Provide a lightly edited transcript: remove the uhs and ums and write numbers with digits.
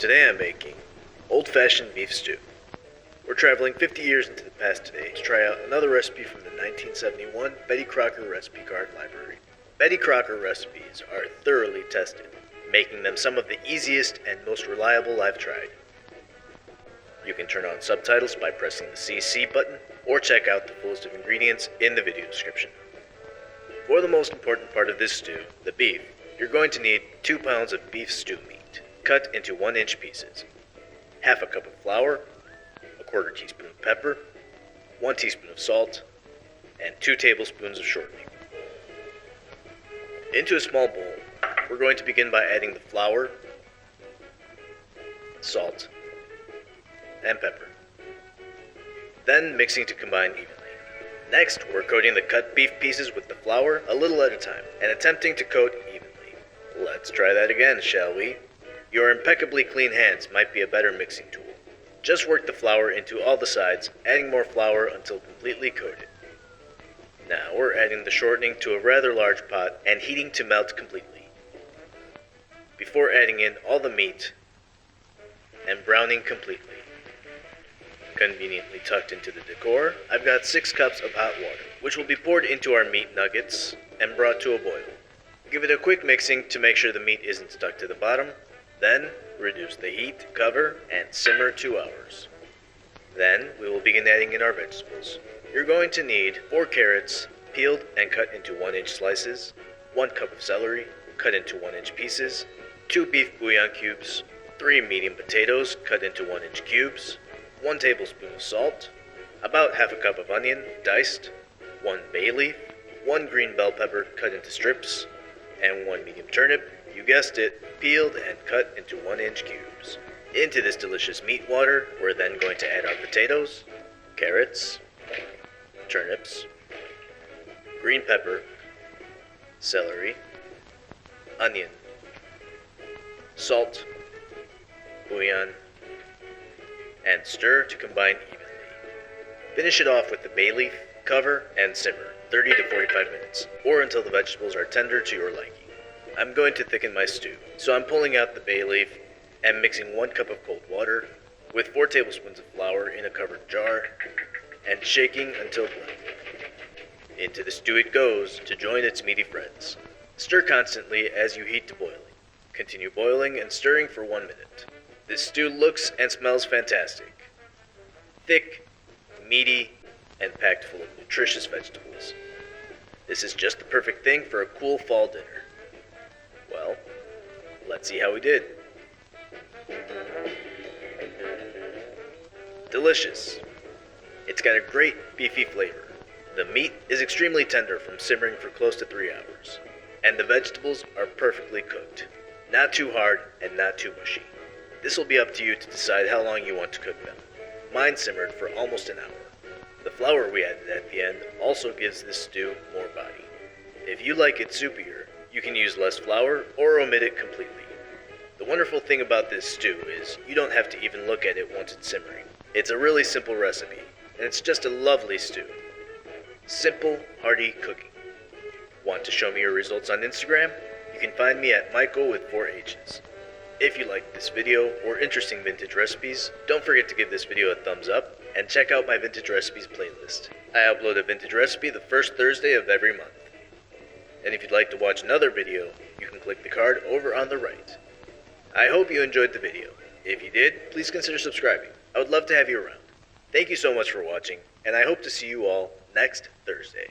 Today I'm making old-fashioned beef stew. We're traveling 50 years into the past today to try out another recipe from the 1971 Betty Crocker recipe card library. Betty Crocker recipes are thoroughly tested, making them some of the easiest and most reliable I've tried. You can turn on subtitles by pressing the CC button, or check out the full list of ingredients in the video description. For the most important part of this stew, the beef, you're going to need 2 pounds of beef stew meat, cut into 1-inch pieces, half a cup of flour, a quarter teaspoon of pepper, 1 teaspoon of salt, and 2 tablespoons of shortening. Into a small bowl, we're going to begin by adding the flour, salt, and pepper, then mixing to combine evenly. Next, we're coating the cut beef pieces with the flour a little at a time, and attempting to coat evenly. Let's try that again, shall we? Your impeccably clean hands might be a better mixing tool. Just work the flour into all the sides, adding more flour until completely coated. Now we're adding the shortening to a rather large pot and heating to melt completely, before adding in all the meat and browning completely. Conveniently tucked into the decor, I've got 6 cups of hot water, which will be poured into our meat nuggets and brought to a boil. Give it a quick mixing to make sure the meat isn't stuck to the bottom. Then, reduce the heat, cover, and simmer 2 hours. Then, we will begin adding in our vegetables. You're going to need 4 carrots, peeled and cut into 1-inch slices, 1 cup of celery, cut into 1-inch pieces, 2 beef bouillon cubes, 3 medium potatoes, cut into 1-inch cubes, 1 tablespoon of salt, about half a cup of onion, diced, 1 bay leaf, 1 green bell pepper cut into strips, and 1 medium turnip, you guessed it, peeled and cut into 1-inch cubes. Into this delicious meat water, we're then going to add our potatoes, carrots, turnips, green pepper, celery, onion, salt, bouillon, and stir to combine evenly. Finish it off with the bay leaf, cover, and simmer 30 to 45 minutes, or until the vegetables are tender to your liking. I'm going to thicken my stew, so I'm pulling out the bay leaf and mixing 1 cup of cold water with 4 tablespoons of flour in a covered jar and shaking until blended. Into the stew it goes to join its meaty friends. Stir constantly as you heat to boiling. Continue boiling and stirring for 1 minute. This stew looks and smells fantastic. Thick, meaty, and packed full of nutritious vegetables. This is just the perfect thing for a cool fall dinner. Well, let's see how we did. Delicious. It's got a great beefy flavor. The meat is extremely tender from simmering for close to 3 hours. And the vegetables are perfectly cooked. Not too hard and not too mushy. This will be up to you to decide how long you want to cook them. Mine simmered for almost an hour. The flour we added at the end also gives this stew more body. If you like it soupier, you can use less flour or omit it completely. The wonderful thing about this stew is you don't have to even look at it once it's simmering. It's a really simple recipe, and it's just a lovely stew. Simple, hearty cooking. Want to show me your results on Instagram? You can find me at Michael with 4 H's. If you liked this video or interesting vintage recipes, don't forget to give this video a thumbs up and check out my vintage recipes playlist. I upload a vintage recipe the first Thursday of every month. And if you'd like to watch another video, you can click the card over on the right. I hope you enjoyed the video. If you did, please consider subscribing. I would love to have you around. Thank you so much for watching, and I hope to see you all next Thursday.